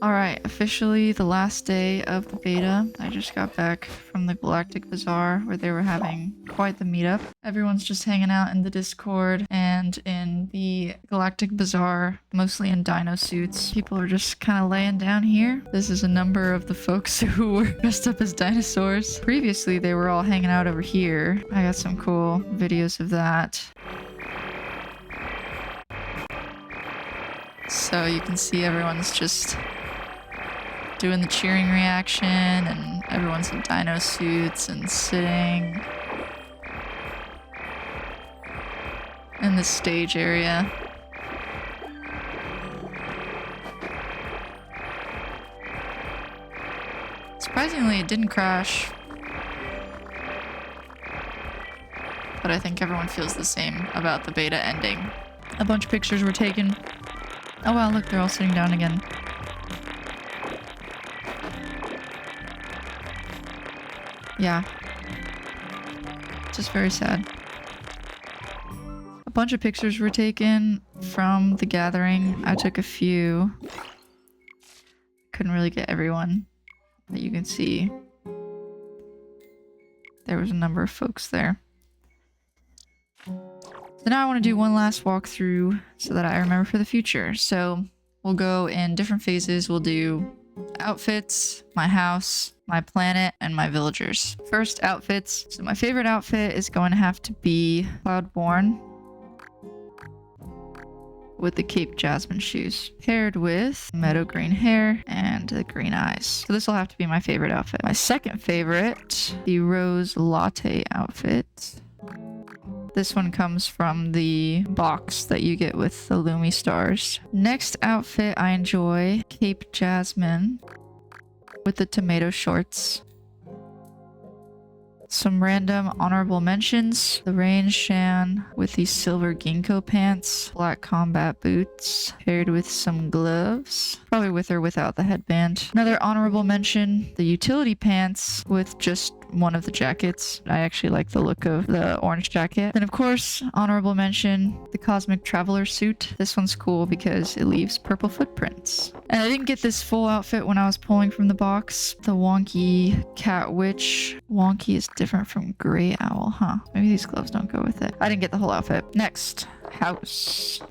Alright, officially the last day of the beta. I just got back from the Galactic Bazaar where they were having quite the meetup. Everyone's just hanging out in the Discord and in the Galactic Bazaar, mostly in dino suits. People are just kind of laying down here. This is a number of the folks who were dressed up as dinosaurs. Previously, they were all hanging out over here. I got some cool videos of that. So you can see everyone's just doing the cheering reaction, and everyone's in dino suits and sitting in the stage area. Surprisingly, it didn't crash, but I think everyone feels the same about the beta ending. A bunch of pictures were taken. Oh wow, look, they're all sitting down again. Yeah. Just very sad. A bunch of pictures were taken from the gathering. I took a few. Couldn't really get everyone, but you can see there was a number of folks there. So now I want to do one last walkthrough so that I remember for the future. So we'll go in different phases. We'll do outfits, my house, my planet, and my villagers. First, outfits. So my favorite outfit is going to have to be Cloudborn with the Cape Jasmine shoes, paired with meadow green hair and the green eyes. So this will have to be my favorite outfit. My second favorite, the Rose Latte outfit. This one comes from the box that you get with the Lumi stars. Next outfit I enjoy, Cape Jasmine with the tomato shorts. Some random honorable mentions. The Rain Shan with the silver ginkgo pants, black combat boots, paired with some gloves. Probably with or without the headband. Another honorable mention, the utility pants with just one of the jackets. I actually like the look of the orange jacket. And of course, honorable mention, the Cosmic Traveler suit. This one's cool because it leaves purple footprints. And I didn't get this full outfit when I was pulling from the box. The Wonky Cat Witch. Wonky is different from Gray Owl, huh? Maybe these gloves don't go with it. I didn't get the whole outfit. Next, house.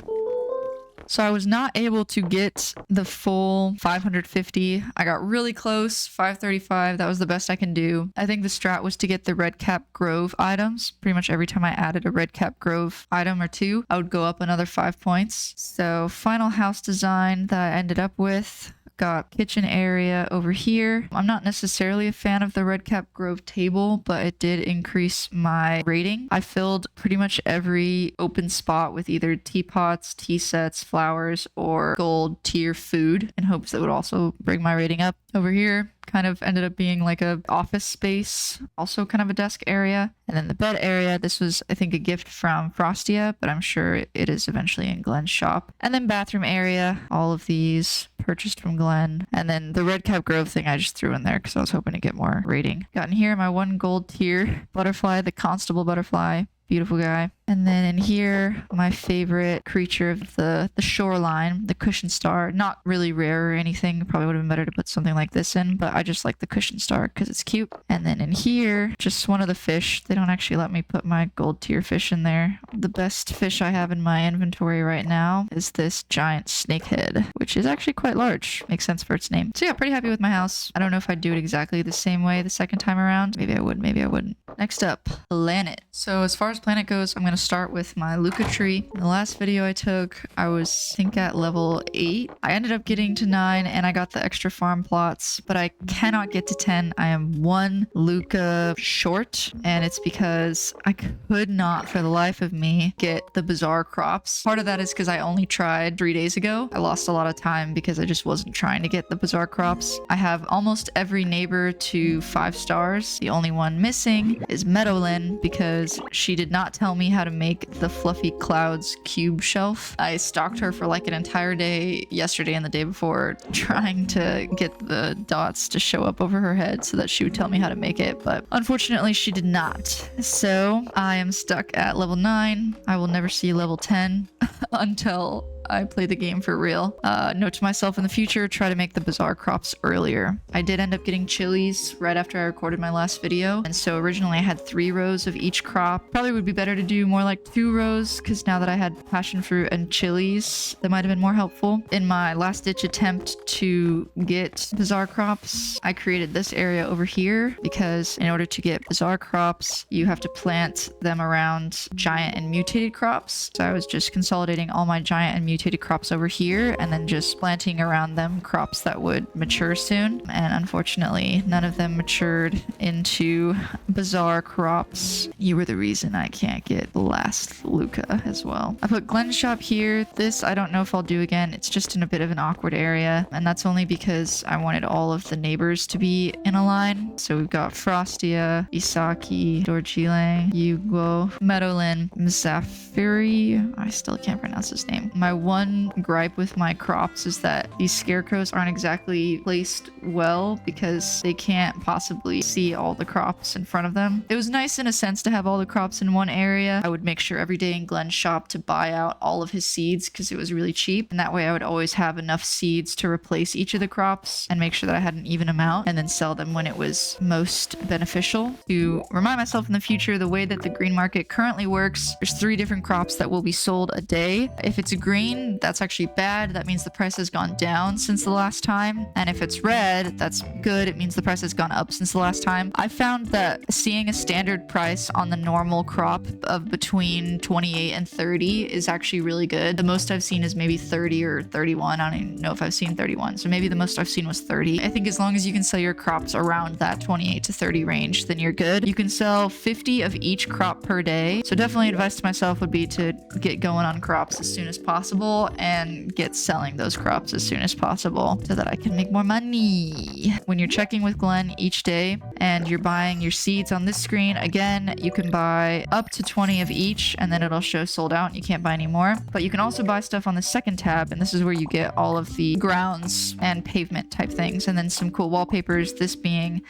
So I was not able to get the full 550. I got really close, 535. That was the best I can do. I think the strat was to get the Redcap Grove items. Pretty much every time I added a Redcap Grove item or two, I would go up another 5 points. So final house design that I ended up with. Got kitchen area over here. I'm not necessarily a fan of the Redcap Grove table, but it did increase my rating. I filled pretty much every open spot with either teapots, tea sets, flowers, or gold tier food in hopes that would also bring my rating up. Over here kind of ended up being like a office space, also kind of a desk area. And then the bed area, this was I think a gift from Frostia, but I'm sure it is eventually in Glenn's shop. And then bathroom area, all of these purchased from Glenn. And then the Redcap Grove thing I just threw in there because I was hoping to get more rating. Got in here my one gold tier butterfly, the Constable butterfly. Beautiful guy. And then in here, my favorite creature of the shoreline, the cushion star. Not really rare or anything. Probably would have been better to put something like this in, but I just like the cushion star because it's cute. And then in here, just one of the fish. They don't actually let me put my gold tier fish in there. The best fish I have in my inventory right now is this giant snakehead, which is actually quite large. Makes sense for its name. So yeah, pretty happy with my house. I don't know if I'd do it exactly the same way the second time around. Maybe I would, maybe I wouldn't. Next up, planet. So as far as planet goes, I'm going to start with my Luca tree. In the last video I took, I was I think at level 8. I ended up getting to 9 and I got the extra farm plots, but I cannot get to 10. I am 1 Luca short, and it's because I could not for the life of me get the bizarre crops. Part of that is because I only tried 3 days ago. I lost a lot of time because I just wasn't trying to get the bizarre crops. I have almost every neighbor to 5 stars. The only one missing is Meadowlyn because she did not tell me how to make the Fluffy Clouds cube shelf. I stalked her for like an entire day yesterday and the day before trying to get the dots to show up over her head so that she would tell me how to make it, but unfortunately she did not. So I am stuck at level 9. I will never see level 10 until I play the game for real. Note to myself in the future, try to make the bazaar crops earlier. I did end up getting chilies right after I recorded my last video. And so originally I had 3 rows of each crop. Probably would be better to do more like 2 rows because now that I had passion fruit and chilies, that might have been more helpful. In my last ditch attempt to get bazaar crops, I created this area over here because in order to get bazaar crops, you have to plant them around giant and mutated crops. So I was just consolidating all my giant and mutated crops over here and then just planting around them crops that would mature soon. And unfortunately, none of them matured into bazaar crops. You were the reason I can't get the last Luca as well. I put Glenn's shop here. This I don't know if I'll do again. It's just in a bit of an awkward area. And that's only because I wanted all of the neighbors to be in a line. So we've got Frostia, Isaki, Dorjilang, Yugo, Meadowland, Zafiri. I still can't pronounce his name. My one gripe with my crops is that these scarecrows aren't exactly placed well because they can't possibly see all the crops in front of them. It was nice in a sense to have all the crops in one area. I would make sure every day in Glenn's shop to buy out all of his seeds because it was really cheap. And that way I would always have enough seeds to replace each of the crops and make sure that I had an even amount and then sell them when it was most beneficial. To remind myself in the future, the way that the green market currently works, there's 3 different crops that will be sold a day. If it's green, that's actually bad. That means the price has gone down since the last time. And if it's red, that's good. It means the price has gone up since the last time. I found that seeing a standard price on the normal crop of between 28 and 30 is actually really good. The most I've seen is maybe 30 or 31. I don't even know if I've seen 31. So maybe the most I've seen was 30. I think as long as you can sell your crops around that 28 to 30 range, then you're good. You can sell 50 of each crop per day. So definitely advice to myself would be to get going on crops as soon as possible and get selling those crops as soon as possible so that I can make more money. When you're checking with Glenn each day and you're buying your seeds on this screen, again, you can buy up to 20 of each and then it'll show sold out and you can't buy any more. But you can also buy stuff on the second tab, and this is where you get all of the grounds and pavement type things and then some cool wallpapers, this being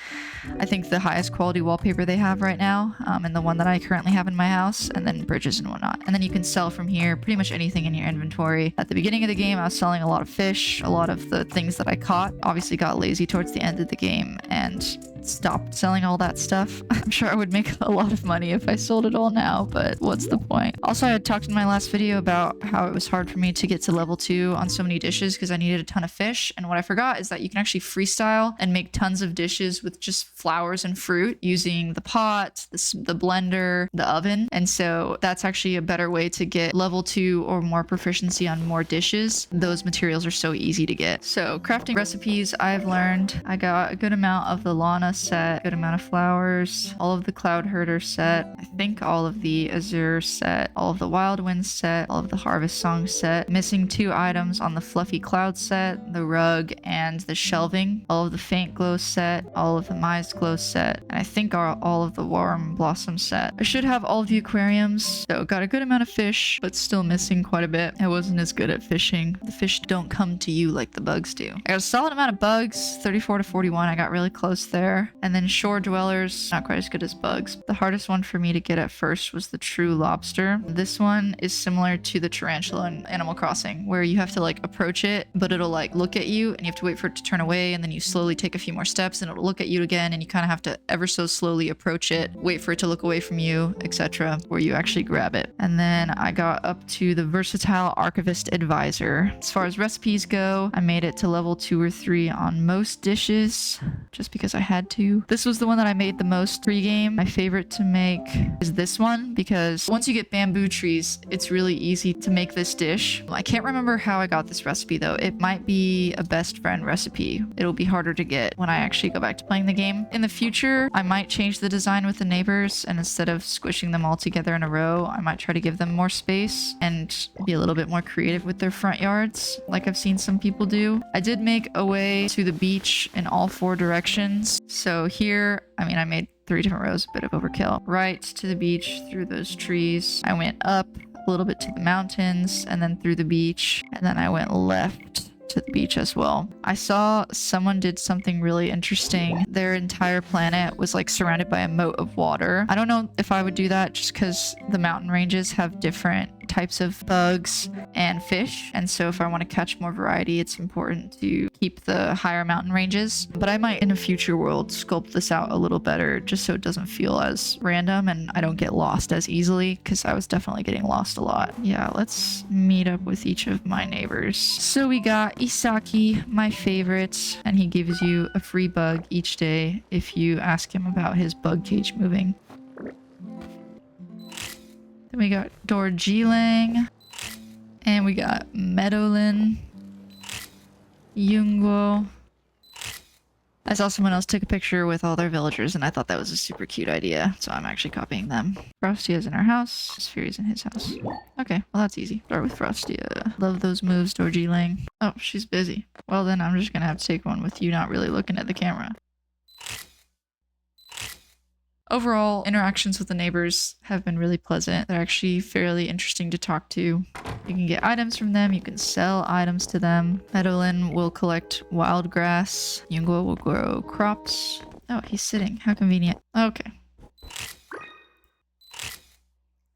I think the highest quality wallpaper they have right now, and the one that I currently have in my house, and then bridges and whatnot. And then you can sell from here pretty much anything in your inventory. At the beginning of the game, I was selling a lot of fish, a lot of the things that I caught. Obviously got lazy towards the end of the game and stopped selling all that stuff. I'm sure I would make a lot of money if I sold it all now, but what's the point? Also, I had talked in my last video about how it was hard for me to get to level 2 on so many dishes because I needed a ton of fish. And what I forgot is that you can actually freestyle and make tons of dishes with just flowers and fruit using the pot, the blender, the oven. And so that's actually a better way to get level 2 or more proficiency on more dishes. Those materials are so easy to get. So crafting recipes, I've learned. I got a good amount of the Lana set, good amount of flowers, all of the Cloud Herder set, I think all of the Azure set, all of the Wild Winds set, all of the Harvest Song set, missing 2 items on the Fluffy Cloud set, the rug and the shelving, all of the Faint Glow set, all of the Mize Glow set, and I think all of the Warm Blossom set. I should have all of the aquariums, so got a good amount of fish, but still missing quite a bit. I wasn't as good at fishing. The fish don't come to you like the bugs do. I got a solid amount of bugs, 34 to 41. I got really close there. And then shore dwellers, not quite as good as bugs. The hardest one for me to get at first was the true lobster. This one is similar to the tarantula in Animal Crossing, where you have to like approach it, but it'll like look at you and you have to wait for it to turn away, and then you slowly take a few more steps and it'll look at you again, and you kind of have to ever so slowly approach it, wait for it to look away from you, etc., where you actually grab it. And then I got up to the versatile archivist advisor. As far as recipes go, I made it to level 2 or 3 on most dishes just because I had to. This was the one that I made the most pre-game. My favorite to make is this one because once you get bamboo trees, it's really easy to make this dish. I can't remember how I got this recipe though. It might be a best friend recipe. It'll be harder to get when I actually go back to playing the game. In the future, I might change the design with the neighbors, and instead of squishing them all together in a row, I might try to give them more space and be a little bit more creative with their front yards, like I've seen some people do. I did make a way to the beach in all 4 directions. So here, I made 3 different rows, a bit of overkill. Right to the beach through those trees. I went up a little bit to the mountains and then through the beach. And then I went left to the beach as well. I saw someone did something really interesting. Their entire planet was like surrounded by a moat of water. I don't know if I would do that just because the mountain ranges have different types of bugs and fish. And so if I want to catch more variety, it's important to keep the higher mountain ranges. But I might in a future world sculpt this out a little better just so it doesn't feel as random and I don't get lost as easily, because I was definitely getting lost a lot. Yeah, let's meet up with each of my neighbors. So we got Isaki, my favorite, and he gives you a free bug each day if you ask him about his bug cage moving. Then we got Dorjilang, and we got Meadowlin, Yunguo. I saw someone else took a picture with all their villagers, and I thought that was a super cute idea, so I'm actually copying them. Frostia is in our house. Sphere's in his house. Okay, well that's easy. Start with Frostia. Love those moves, Dorjilang. Oh, she's busy. Well then, I'm just gonna have to take one with you not really looking at the camera. Overall, interactions with the neighbors have been really pleasant. They're actually fairly interesting to talk to. You can get items from them, you can sell items to them. Meadowlin will collect wild grass. Yunguo will grow crops. Oh, he's sitting. How convenient. Okay.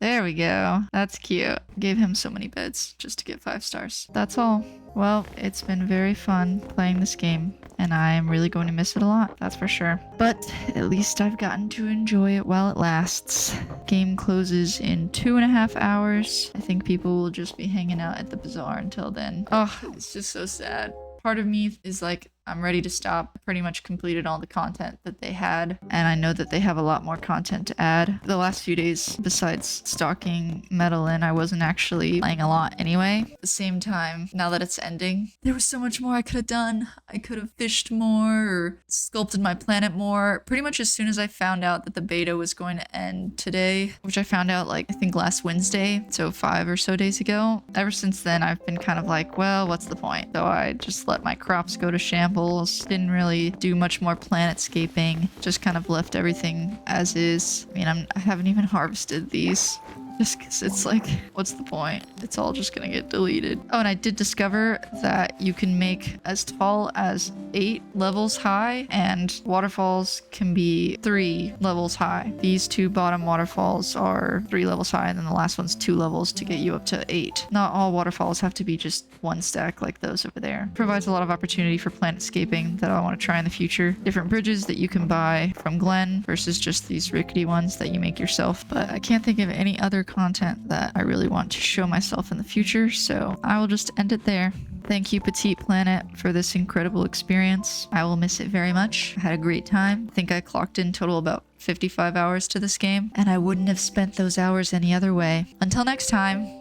There we go. That's cute. Gave him so many beds just to get 5 stars. That's all. Well, it's been very fun playing this game, and I'm really going to miss it a lot, that's for sure. But at least I've gotten to enjoy it while it lasts. Game closes in 2.5 hours. I think people will just be hanging out at the bazaar until then. Oh, it's just so sad. Part of me is like, I'm ready to stop. I pretty much completed all the content that they had, and I know that they have a lot more content to add. The last few days, besides stalking Meadowlin, I wasn't actually playing a lot anyway. At the same time, now that it's ending, there was so much more I could have done. I could have fished more or sculpted my planet more. Pretty much as soon as I found out that the beta was going to end today, which I found out like I think last Wednesday, so 5 or so days ago. Ever since then, I've been kind of like, well, what's the point? So I just let my crops go to shambles. Didn't really do much more planetscaping. Just kind of left everything as is. I mean, I haven't even harvested these. Just because it's like, what's the point? It's all just gonna get deleted. Oh, and I did discover that you can make as tall as 8 levels high, and waterfalls can be 3 levels high. These 2 bottom waterfalls are 3 levels high, and then the last one's 2 levels to get you up to 8. Not all waterfalls have to be just 1 stack like those over there. Provides a lot of opportunity for planetscaping that I want to try in the future. Different bridges that you can buy from Glen versus just these rickety ones that you make yourself. But I can't think of any other content that I really want to show myself in the future, so I will just end it there. Thank you, Petit Planet, for this incredible experience. I will miss it very much. I had a great time. I think I clocked in total about 55 hours to this game, and I wouldn't have spent those hours any other way. Until next time.